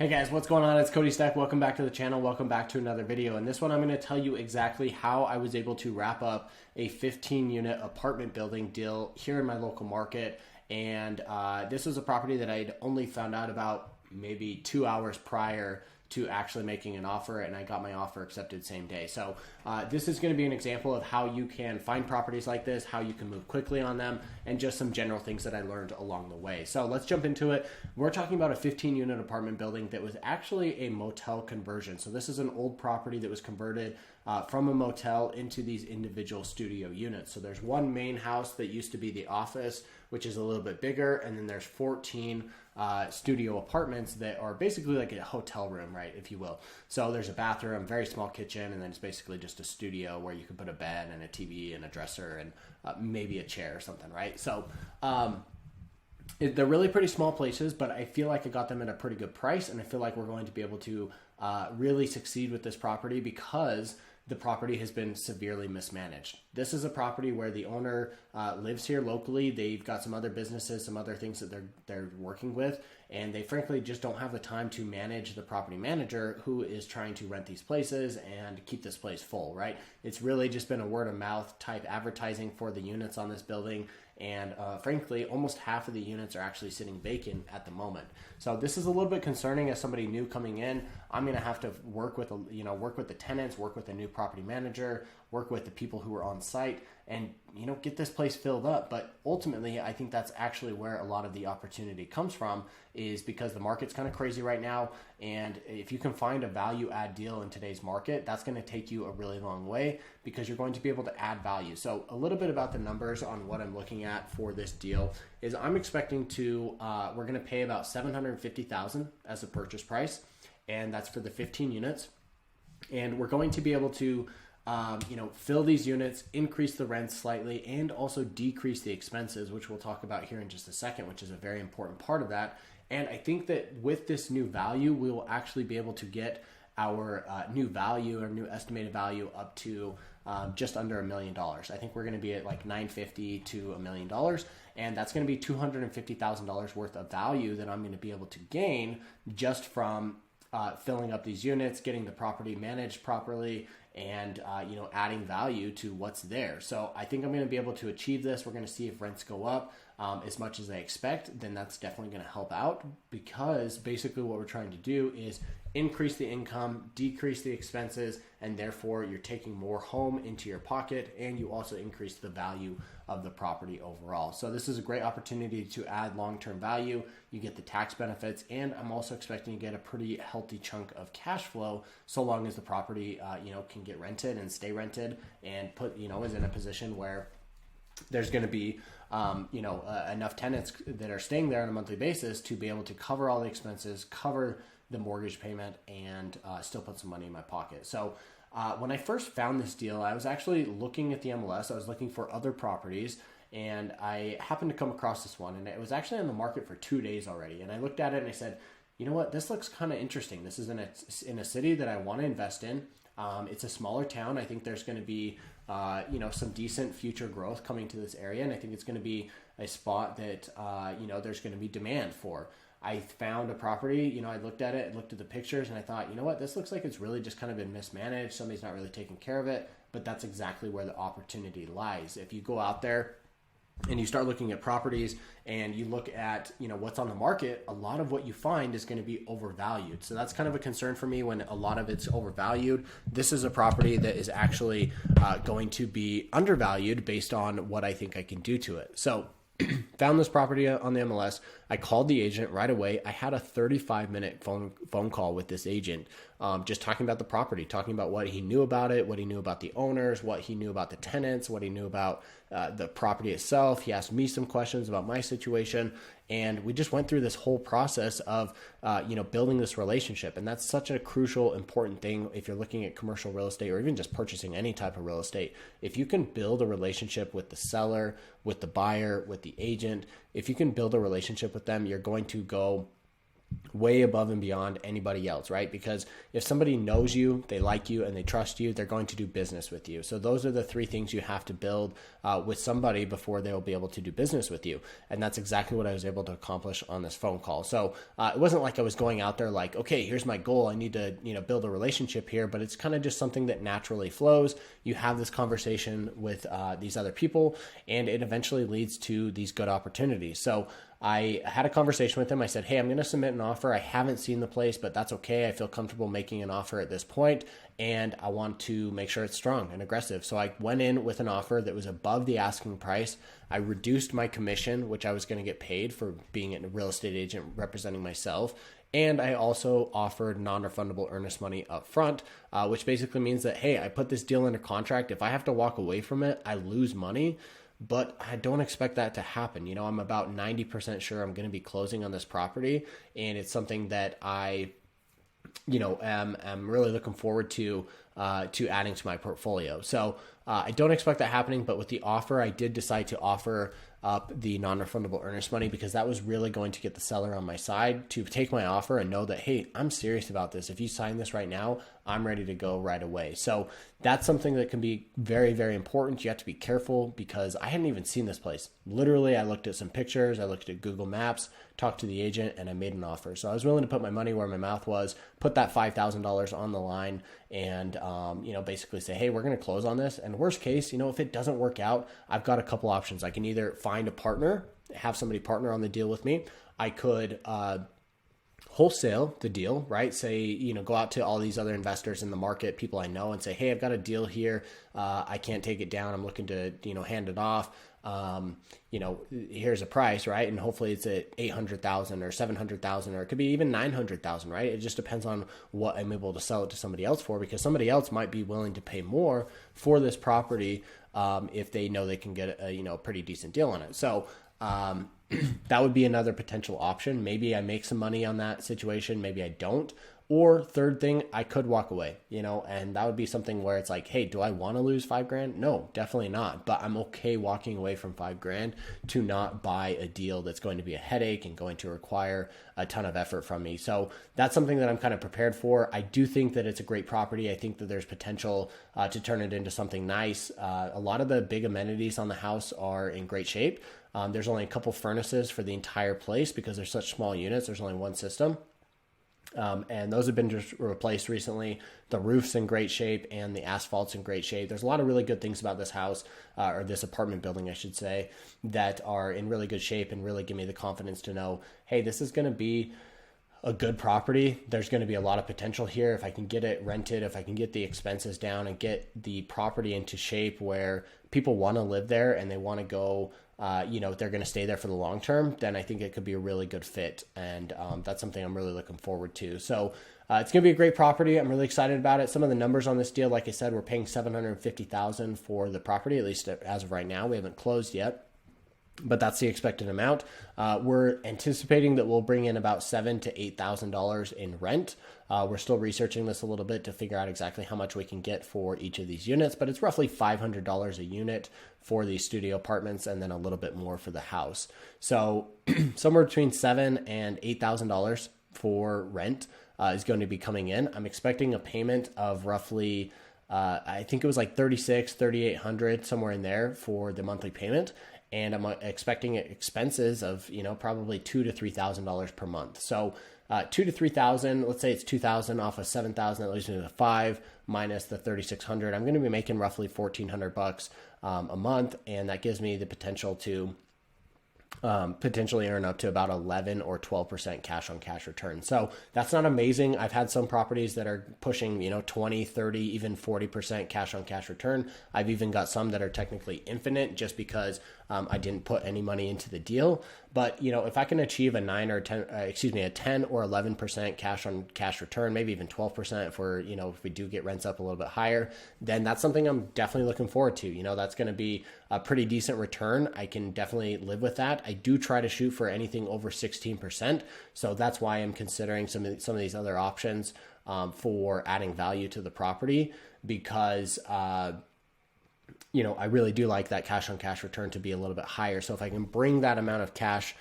Hey guys, what's going on? It's Cody Steck. Welcome back to the channel. Welcome back to another video. In this one, I'm going to tell you exactly how I was able to wrap up a 15-unit apartment building deal here in my local market. And this was a property that I'd only found out about maybe 2 hours prior to actually making an offer, and I got my offer accepted same day. So this is going to be an example of how you can find properties like this, how you can move quickly on them, and just some general things that I learned along the way. So let's jump into it. We're talking about a 15-unit apartment building that was actually a motel conversion. So this is an old property that was converted from a motel into these individual studio units. So there's one main house that used to be the office, which is a little bit bigger, and then there's 14 studio apartments that are basically like a hotel room, right, if you will. So there's a bathroom, very small kitchen, and then it's basically just a studio where you can put a bed and a TV and a dresser and maybe a chair or something, right? So they're really pretty small places, but I feel like I got them at a pretty good price, and I feel like we're going to be able to really succeed with this property because the property has been severely mismanaged. This is a property where the owner lives here locally. They've got some other businesses, some other things that they're working with, and they frankly just don't have the time to manage the property manager who is trying to rent these places and keep this place full, right? It's really just been a word of mouth type advertising for the units on this building. And frankly, almost half of the units are actually sitting vacant at the moment. So this is a little bit concerning as somebody new coming in. I'm going to have to work with the tenants, work with the new property manager, work with the people who are on site, and get this place filled up. But ultimately, I think that's actually where a lot of the opportunity comes from, is because the market's kind of crazy right now. And if you can find a value add deal in today's market, that's going to take you a really long way because you're going to be able to add value. So a little bit about the numbers on what I'm looking at for this deal is I'm expecting to, we're going to pay about $750,000 as a purchase price, and that's for the 15 units. And we're going to be able to fill these units, increase the rent slightly, and also decrease the expenses, which we'll talk about here in just a second, which is a very important part of that. And I think that with this new value, we will actually be able to get our new value or new estimated value up to just under $1 million. I think we're going to be at like $950,000 to $1 million, and that's going to be $250,000 worth of value that I'm going to be able to gain just from filling up these units, getting the property managed properly, and adding value to what's there. So I think I'm going to be able to achieve this. We're going to see if rents go up as much as I expect. Then that's definitely going to help out, because basically what we're trying to do is increase the income, decrease the expenses, and therefore you're taking more home into your pocket, and you also increase the value of the property overall. So this is a great opportunity to add long-term value. You get the tax benefits, and I'm also expecting to get a pretty healthy chunk of cash flow so long as the property can get rented and stay rented and is in a position where there's going to be enough tenants that are staying there on a monthly basis to be able to cover all the expenses, cover the mortgage payment, and still put some money in my pocket. So when I first found this deal, I was actually looking at the MLS. I was looking for other properties, and I happened to come across this one, and it was actually on the market for 2 days already. And I looked at it and I said, you know what, this looks kind of interesting. This is in a city that I want to invest in. It's a smaller town. I think there's going to be some decent future growth coming to this area, and I think it's going to be a spot that there's going to be demand for. I found a property, I looked at it, looked at the pictures, and I thought, you know what, this looks like it's really just kind of been mismanaged. Somebody's not really taking care of it, but that's exactly where the opportunity lies. If you go out there and you start looking at properties and you look at what's on the market, a lot of what you find is going to be overvalued. So that's kind of a concern for me when a lot of it's overvalued. This is a property that is actually going to be undervalued based on what I think I can do to it. So found this property on the MLS. I called the agent right away. I had a 35-minute phone call with this agent, just talking about the property, talking about what he knew about it, what he knew about the owners, what he knew about the tenants, what he knew about the property itself. He asked me some questions about my situation, and we just went through this whole process of building this relationship. And that's such a crucial, important thing if you're looking at commercial real estate or even just purchasing any type of real estate. If you can build a relationship with the seller, with the buyer, with the agent, if you can build a relationship with them, you're going to go way above and beyond anybody else, right? Because if somebody knows you, they like you, and they trust you, they're going to do business with you. So those are the three things you have to build with somebody before they'll be able to do business with you. And that's exactly what I was able to accomplish on this phone call. So it wasn't like I was going out there like, okay, here's my goal. I need to, build a relationship here, but it's kind of just something that naturally flows. You have this conversation with these other people, and it eventually leads to these good opportunities. So I had a conversation with him. I said, hey, I'm going to submit an offer. I haven't seen the place, but that's okay. I feel comfortable making an offer at this point, and I want to make sure it's strong and aggressive. So I went in with an offer that was above the asking price. I reduced my commission, which I was going to get paid for being a real estate agent representing myself. And I also offered non-refundable earnest money up front, which basically means that, hey, I put this deal under contract. If I have to walk away from it, I lose money. But I don't expect that to happen. I'm about 90% sure I'm going to be closing on this property, and it's something that I, am really looking forward to adding to my portfolio. So I don't expect that happening, but with the offer, I did decide to offer up the non-refundable earnest money because that was really going to get the seller on my side to take my offer and know that, hey, I'm serious about this. If you sign this right now, I'm ready to go right away. So that's something that can be very, very important. You have to be careful because I hadn't even seen this place. Literally, I looked at some pictures, I looked at Google Maps, talked to the agent, and I made an offer. So I was willing to put my money where my mouth was, put that $5,000 on the line, and basically say, hey, we're going to close on this. And worst case, if it doesn't work out, I've got a couple options. I can either find a partner, have somebody partner on the deal with me. I could wholesale the deal, right? Say, go out to all these other investors in the market, people I know, and say, hey, I've got a deal here. I can't take it down. I'm looking to, hand it off. Here's a price, right? And hopefully it's at 800,000 or 700,000, or it could be even 900,000, right? It just depends on what I'm able to sell it to somebody else for, because somebody else might be willing to pay more for this property if they know they can get a pretty decent deal on it. So that would be another potential option. Maybe I make some money on that situation. Maybe I don't. Or third thing, I could walk away, and that would be something where it's like, hey, do I want to lose $5,000? No, definitely not. But I'm okay walking away from $5,000 to not buy a deal that's going to be a headache and going to require a ton of effort from me. So that's something that I'm kind of prepared for. I do think that it's a great property. I think that there's potential to turn it into something nice. A lot of the big amenities on the house are in great shape. There's only a couple furnaces for the entire place because they're such small units. There's only one system. And those have been just replaced recently. The roof's in great shape and the asphalt's in great shape. There's a lot of really good things about this house, or this apartment building, I should say, that are in really good shape and really give me the confidence to know, hey, this is going to be a good property. There's going to be a lot of potential here. If I can get it rented, if I can get the expenses down and get the property into shape where people want to live there and they want to go, they're going to stay there for the long term, then I think it could be a really good fit. And that's something I'm really looking forward to. So it's going to be a great property. I'm really excited about it. Some of the numbers on this deal, like I said, we're paying $750,000 for the property, at least as of right now. We haven't closed yet, but that's the expected amount. We're anticipating that we'll bring in about $7,000 to $8,000 in rent. We're still researching this a little bit to figure out exactly how much we can get for each of these units, but it's roughly $500 a unit for these studio apartments, and then a little bit more for the house. So somewhere between $7,000 and $8,000 for rent is going to be coming in. I'm expecting a payment of roughly, I think it was like $3,800, somewhere in there for the monthly payment. And I'm expecting expenses of, probably $2,000 to $3,000 per month. So $2,000 to $3,000, let's say it's $2,000 off of $7,000, that leaves me with $5,000 minus the $3,600. I'm going to be making roughly $1,400 a month, and that gives me the potential to potentially earn up to about 11 or 12% cash on cash return. So that's not amazing. I've had some properties that are pushing, 20, 30, even 40% cash on cash return. I've even got some that are technically infinite just because I didn't put any money into the deal. But, if I can achieve a 10 or 11% cash on cash return, maybe even 12% if we do get rents up a little bit higher, then that's something I'm definitely looking forward to. That's going to be a pretty decent return. I can definitely live with that. I do try to shoot for anything over 16%. So that's why I'm considering some of these other options for adding value to the property, because I really do like that cash on cash return to be a little bit higher. So if I can bring that amount of cash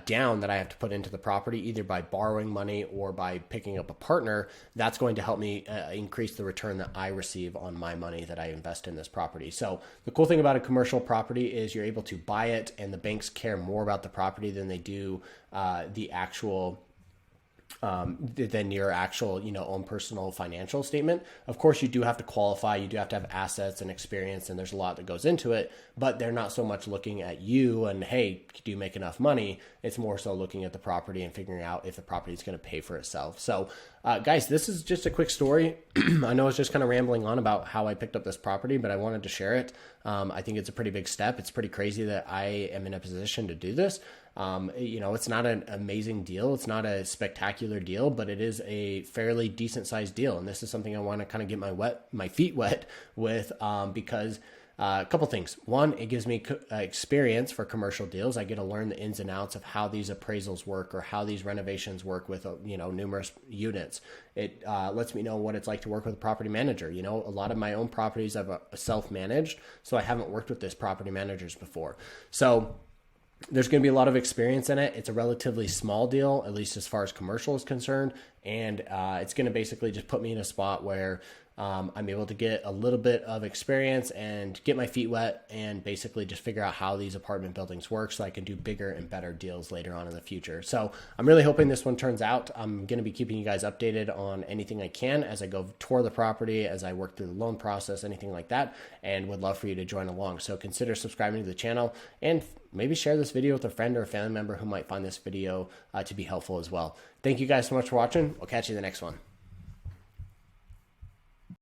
down that I have to put into the property, either by borrowing money or by picking up a partner, that's going to help me increase the return that I receive on my money that I invest in this property. So the cool thing about a commercial property is you're able to buy it, and the banks care more about the property than they do the actual than your actual, own personal financial statement. Of course, you do have to qualify, you do have to have assets and experience, and there's a lot that goes into it, but they're not so much looking at you and, hey, do you make enough money? It's more so looking at the property and figuring out if the property is going to pay for itself. So guys, this is just a quick story. I know it's just kind of rambling on about how I picked up this property, but I wanted to share it. I think it's a pretty big step. It's pretty crazy that I am in a position to do this. It's not an amazing deal. It's not a spectacular deal, but it is a fairly decent sized deal. And this is something I want to kind of get my feet wet with, because a couple things. One, it gives me experience for commercial deals. I get to learn the ins and outs of how these appraisals work or how these renovations work with, numerous units. It lets me know what it's like to work with a property manager. A lot of my own properties I've self-managed, so I haven't worked with this property managers before. So there's going to be a lot of experience in it. It's a relatively small deal, at least as far as commercial is concerned. And it's going to basically just put me in a spot where I'm able to get a little bit of experience and get my feet wet and basically just figure out how these apartment buildings work so I can do bigger and better deals later on in the future. So I'm really hoping this one turns out. I'm going to be keeping you guys updated on anything I can as I go tour the property, as I work through the loan process, anything like that, and would love for you to join along. So consider subscribing to the channel and maybe share this video with a friend or a family member who might find this video to be helpful as well. Thank you guys so much for watching. I'll catch you in the next one.